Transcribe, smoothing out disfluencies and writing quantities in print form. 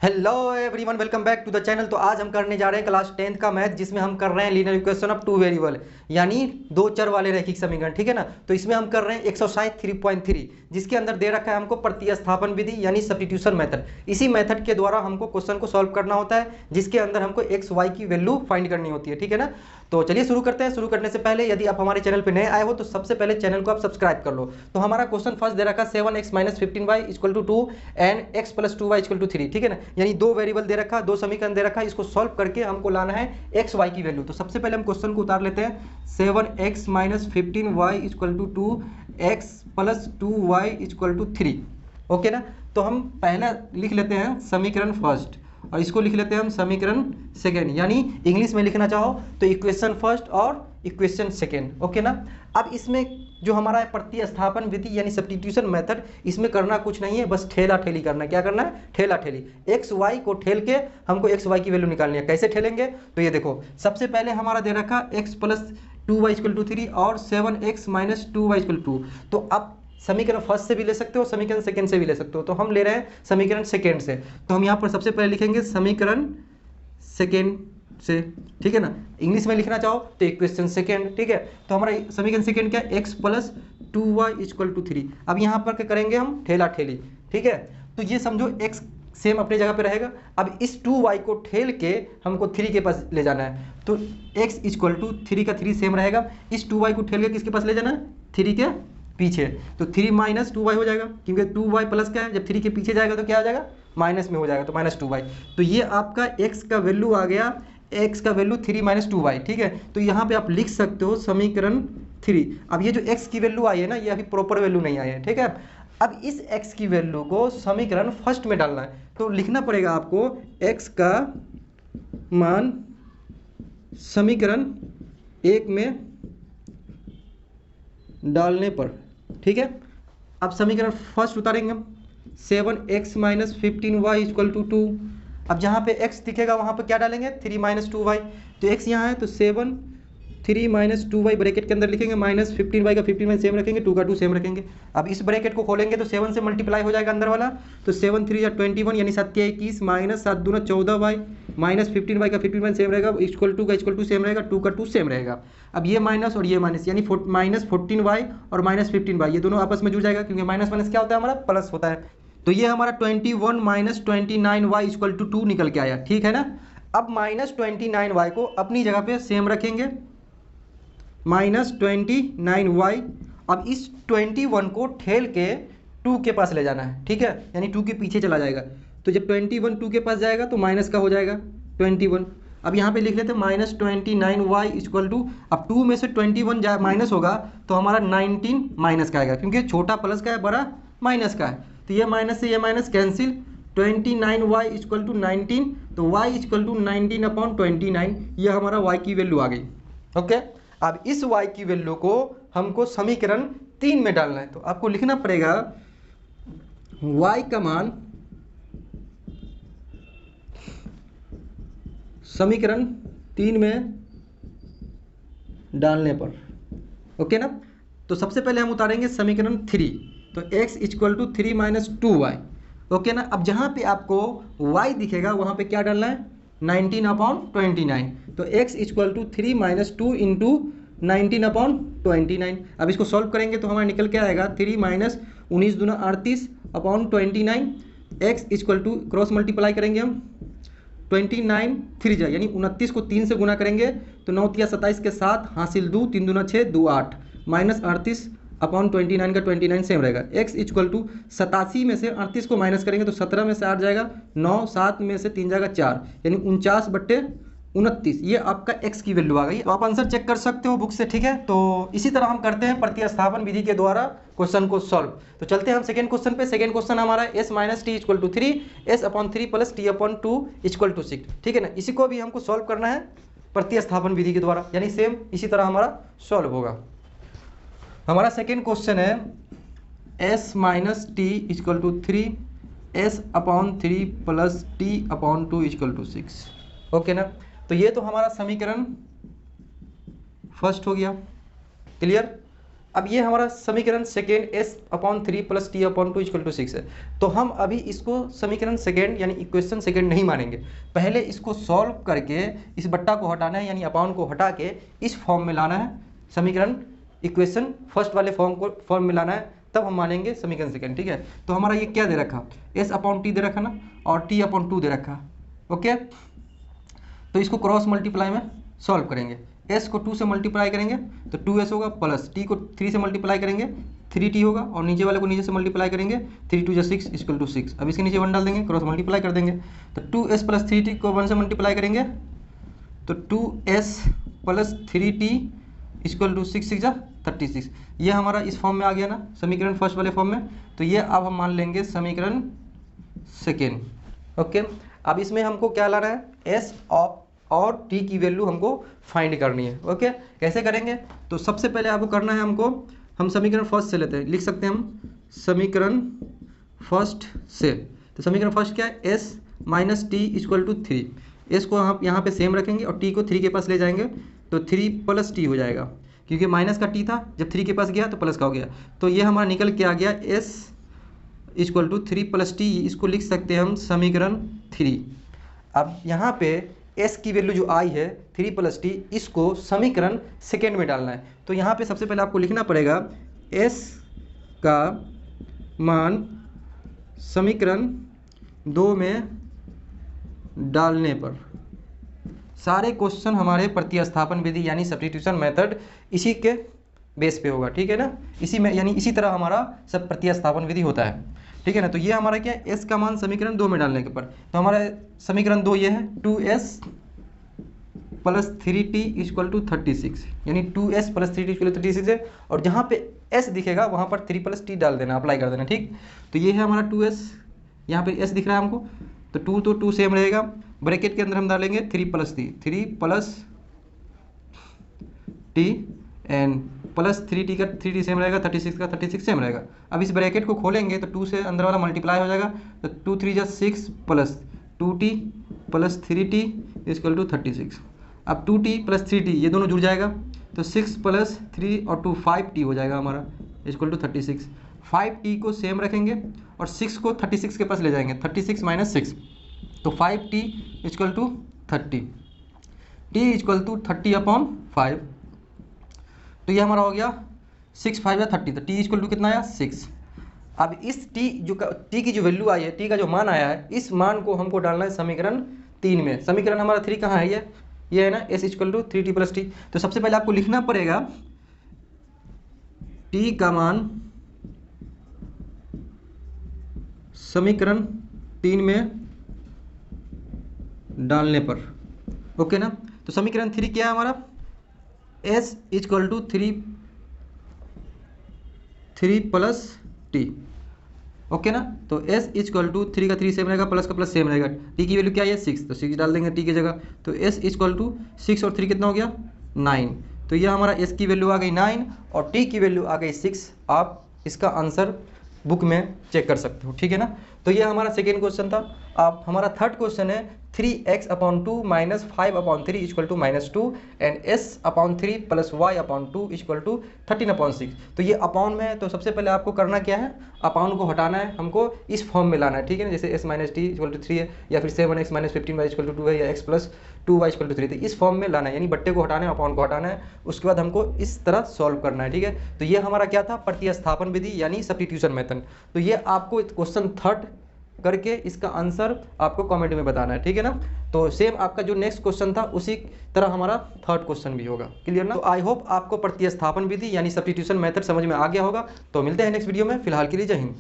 Hello everyone, welcome back to the channel. तो आज हम करने जा रहे हैं क्लास 10th का मैथ, जिसमें हम कर रहे हैं linear equation of two variable, यानी दो चर वाले रैखिक समीकरण। ठीक है ना। तो इसमें हम कर रहे हैं एक्सरसाइज 3.3, जिसके अंदर दे रखा है हमको प्रतिस्थापन विधि यानी सब्स्टिट्यूशन मेथड। इसी मेथड के द्वारा हमको क्वेश्चन को सॉल्व करना होता है, जिसके अंदर हमको एक्स वाई की वैल्यू फाइंड करनी होती है। ठीक है ना। तो चलिए शुरू करते हैं। शुरू करने से पहले यदि आप हमारे चैनल पर नए आए हो तो सबसे पहले चैनल को आप सब्सक्राइब कर लो। तो हमारा क्वेश्चन फर्स्ट दे रखा है 7x - 15y = 2 and x + 2y = 3। ठीक है ना। यानी दो वेरिएबल दे रखा, दो समीकरण दे रखा, इसको सॉल्व करके हमको लाना है एक्स वाई की वैल्यू। तो सबसे पहले हम क्वेश्चन को उतार लेते हैं। 7x - 15y = 2 x + 2y = 3। Okay ना। तो हम पहला लिख लेते हैं समीकरण फर्स्ट और इसको लिख लेते हैं हम समीकरण सेकेंड, यानी इंग्लिश में लिखना चाहो तो इक्वेशन फर्स्ट और इक्वेशन सेकेंड। ओके ना। अब इसमें जो हमारा प्रतिस्थापन विधि यानी सब्स्टिट्यूशन मेथड, इसमें करना कुछ नहीं है, बस ठेला ठेली करना है। क्या करना है? ठेला ठेली। एक्स वाई को ठेल के हमको एक्स वाई की वैल्यू निकालनी है। कैसे ठेलेंगे? तो ये देखो, सबसे पहले हमारा दे रखा x + 2y = 3 और 7x - 2y = 2। तो अब समीकरण फर्स्ट से भी ले सकते हो, समीकरण सेकंड से भी ले सकते हो। तो हम ले रहे हैं समीकरण सेकंड से। तो हम यहाँ पर सबसे पहले लिखेंगे समीकरण सेकंड से। ठीक है ना। इंग्लिश में लिखना चाहो तो इक्वेशन सेकंड। ठीक है। तो हमारा समीकरण सेकंड क्या है? x + 2y = 3। अब यहाँ पर क्या करेंगे हम? ठेला ठेली। ठीक है। तो ये समझो x सेम अपने जगह पे रहेगा। अब इस 2y को ठेल के हमको 3 के पास ले जाना है। तो x = 3 का 3 सेम रहेगा। इस 2y को ठेल के किसके पास ले जाना है? 3 के पीछे। तो 3 - 2y हो जाएगा, क्योंकि 2y प्लस क्या है, जब 3 के पीछे जाएगा तो क्या आ जाएगा? माइनस में हो जाएगा, तो -2y। तो ये आपका x का वैल्यू आ गया, x का वैल्यू 3 - 2y। ठीक है। तो यहाँ पे आप लिख सकते हो समीकरण 3। अब ये जो x की वैल्यू आई है ना, ये अभी प्रॉपर वैल्यू नहीं आई है। ठीक है। अब इस x की वैल्यू को समीकरण फर्स्ट में डालना है। तो लिखना पड़ेगा आपको x का मान समीकरण 1 में डालने पर। ठीक है। अब समीकरण फर्स्ट उतारेंगे हम। 7x - 15y = 2। अब जहाँ पे x दिखेगा वहाँ पे क्या डालेंगे? 3 - 2y। तो x यहाँ है तो 7 3 - 2y ब्रैकेट के अंदर लिखेंगे, -15y का 15 सेम रखेंगे, 2 का 2 सेम रखेंगे। अब इस ब्रैकेट को खोलेंगे तो 7 से मल्टीप्लाई हो जाएगा अंदर वाला। तो 7 3 या 21 यानी 7 21 -7 दूना 14y -15y का 15 सेम रहेगा, = का = सेम रहेगा, 2 का 2 सेम रहेगा। अब ये माइनस और ये माइनस यानी -14y और -15y ये दोनों आपस में जुड़ जाएगा, क्योंकि माइनस माइनस क्या होता है? हमारा प्लस होता है। तो ये हमारा 21 - 29y = 2 निकल के आया। ठीक है ना। अब -29y को अपनी जगह पे सेम रखेंगे, -29y। अब इस 21 को ठेल के 2 के पास ले जाना है। ठीक है। यानी 2 के पीछे चला जाएगा। तो जब 21 2 के पास जाएगा तो माइनस का हो जाएगा 21। अब यहाँ पे लिख लेते हैं -29y = अब 2 में से 21 माइनस होगा तो हमारा 19 माइनस का आएगा, क्योंकि छोटा प्लस का है, बड़ा माइनस का है। तो ये माइनस से ये माइनस कैंसिल, 29y = 19। तो y = 19/29। ये हमारा y की वैल्यू आ गई। ओके। अब इस y की वैल्यू को हमको समीकरण 3 में डालना है। तो आपको लिखना पड़ेगा y का मान समीकरण 3 में डालने पर। ओके ना। तो सबसे पहले हम उतारेंगे समीकरण 3। तो x = 3 - 2y। ओके ना। अब जहाँ पे आपको y दिखेगा वहाँ पे क्या डालना है? 19/29। तो x = 3 - 2 × 19/29। अब इसको सॉल्व करेंगे तो हमारा निकल के आएगा 3 - 19 दूना 38/29। x = क्रॉस मल्टीप्लाई करेंगे हम, 29 3 जा यानी 29 को 3 से गुना करेंगे तो 9 × 27 के 7 हासिल 2 3 दूना 6 2 8 -38/29 का 29 सेम रहेगा। x = 87 में से 38 को माइनस करेंगे तो 17 में से 8 जाएगा, 9 7 में से 3 जाएगा 4 यानी 49/29। ये आपका x की वैल्यू आ गई। तो आप आंसर चेक कर सकते हो बुक से। ठीक है। तो इसी तरह हम करते हैं प्रतिस्थापन विधि के द्वारा क्वेश्चन को सॉल्व। तो चलते हैं हम सेकंड क्वेश्चन पे। सेकंड क्वेश्चन हमारा s - t = 3, s/3 + t/2 = 6। ठीक है ना। इसी को भी हमको सॉल्व करना है प्रतिस्थापन विधि के द्वारा, यानी सेम इसी तरह हमारा सॉल्व होगा। हमारा सेकंड क्वेश्चन है s - t = 3, s/3 + t/2 = 6। Okay ना। तो ये तो हमारा समीकरण फर्स्ट हो गया। क्लियर। अब ये हमारा समीकरण सेकेंड s/3 + t/2 = 6 है। तो हम अभी इसको समीकरण सेकेंड यानी इक्वेशन सेकेंड नहीं मानेंगे, पहले इसको सॉल्व करके इस बट्टा को हटाना है, यानी अपॉन को हटा के इस फॉर्म में लाना है, समीकरण इक्वेशन फर्स्ट वाले फॉर्म में लाना है, तब हम मानेंगे समीकरण सेकेंड। ठीक है, तो हमारा ये क्या दे रखा, s/t दे रखा ना, और t/2 दे रखा। ओके, तो इसको क्रॉस मल्टीप्लाई में सॉल्व करेंगे। s को 2 से मल्टीप्लाई करेंगे तो 2s होगा, प्लस t को 3 से मल्टीप्लाई करेंगे 3t होगा, और नीचे वाले को नीचे से मल्टीप्लाई करेंगे 3 × 2 = 6 = 6। अब इसके नीचे 1 डाल देंगे, क्रॉस मल्टीप्लाई कर देंगे, तो 2s + 3t को 1 से मल्टीप्लाई करेंगे तो 2s + 3t = 6 × 36। ये हमारा इस फॉर्म में आ गया ना, समीकरण फर्स्ट वाले फॉर्म में। तो ये अब हम मान लेंगे समीकरण सेकेंड। ओके, अब इसमें हमको क्या लाना है, s और t की वैल्यू हमको फाइंड करनी है। ओके, कैसे करेंगे, तो सबसे पहले आपको करना है, हम समीकरण फर्स्ट से लेते हैं, लिख सकते हैं हम समीकरण फर्स्ट से। तो समीकरण फर्स्ट क्या है, s - t = 3। s को हम यहाँ पे सेम रखेंगे और t को 3 के पास ले जाएंगे तो 3 + t हो जाएगा, क्योंकि माइनस का t था, जब 3 के पास गया तो प्लस का हो गया। तो ये हमारा निकल के आ गया s = 3 + t। इसको लिख सकते हैं हम समीकरण 3। अब यहाँ पे s की वैल्यू जो आई है 3 + t, इसको समीकरण सेकेंड में डालना है। तो यहाँ पे सबसे पहले आपको लिखना पड़ेगा s का मान समीकरण 2 में डालने पर। सारे क्वेश्चन हमारे प्रतिस्थापन विधि यानी सब्स्टिट्यूशन मेथड इसी के बेस पे होगा। ठीक है ना, इसी में यानी इसी तरह हमारा सब प्रतिस्थापन विधि होता है। ठीक है ना, तो ये हमारा क्या है, s का मान समीकरण 2 में डालने के पर। तो हमारा समीकरण 2 ये है 2s + 3t = 36, यानी 2s + 3t = 36 है, और जहाँ पे s दिखेगा वहाँ पर 3 + t डाल देना, अप्लाई कर देना। ठीक, तो ये है हमारा 2s, यहाँ पे s दिख रहा है हमको, तो 2 तो 2 सेम रहेगा, ब्रैकेट के अंदर हम डालेंगे 3 + t, 3 + t and plus 3t का 3t सेम रहेगा, 36 का 36 सेम रहेगा। अब इस ब्रैकेट को खोलेंगे तो 2 से अंदर वाला मल्टीप्लाई हो जाएगा, तो 2 × 3 = 6 + 2t + 3t = 36। अब 2t + 3t ये दोनों जुड़ जाएगा, तो 6 + 3 और 2 5t हो जाएगा हमारा = 36। 5t को सेम रखेंगे और 6 को 36 के पास ले जाएंगे, 36 - 6, तो 5t = 30, t = 30/5। तो ये हमारा हो गया 6 × 5 = 30, तो t = कितना आया 6। अब इस t की जो वैल्यू आई है, t का जो मान आया है, इस मान को हमको डालना है समीकरण 3 में। समीकरण हमारा 3 कहाँ है, ये है ना, s = 3t + t। तो सबसे पहले आपको लिखना पड़ेगा t का मान समीकरण 3 में डालने पर। ओके ना, तो समीकरण 3 क्या है हमारा, s = 3 + t। ओके ना, तो s = 3 का 3 सेम रहेगा, प्लस का प्लस सेम रहेगा, t की वैल्यू क्या है 6, तो 6 डाल देंगे t की जगह, तो s = 6 और 3 कितना हो गया 9। तो यह हमारा s की वैल्यू आ गई 9 और t की वैल्यू आ गई 6। आप इसका आंसर बुक में चेक कर सकते हो। ठीक है ना, तो ये हमारा सेकेंड क्वेश्चन था। अब हमारा थर्ड क्वेश्चन है 3x/2 - 5/3 = -2 एंड s/3 + y/2 = 13/6। तो ये अपॉन में है, तो सबसे पहले आपको करना क्या है, अपॉन को हटाना है, हमको इस फॉर्म में लाना है। ठीक है ना, जैसे s - t = 3 है, या फिर 7x - 15y = 2 है, या x + 2y = 3। तो इस फॉर्म में लाना है, यानी बट्टे को हटाना है, अपॉन को हटाना है, उसके बाद हमको इस तरह सॉल्व करना है। ठीक है, तो ये हमारा क्या था, प्रतिस्थापन विधि यानी सब्स्टिट्यूशन मेथड। तो ये आपको क्वेश्चन थर्ड करके इसका आंसर आपको कमेंट में बताना है। ठीक है ना, तो सेम आपका जो नेक्स्ट क्वेश्चन था उसी तरह हमारा थर्ड क्वेश्चन भी होगा। क्लियर ना, तो आई होप आपको प्रतिस्थापन विधि यानी सब्स्टिट्यूशन मेथड समझ में आ गया होगा। तो मिलते हैं नेक्स्ट वीडियो में, फिलहाल के लिए जय हिंद।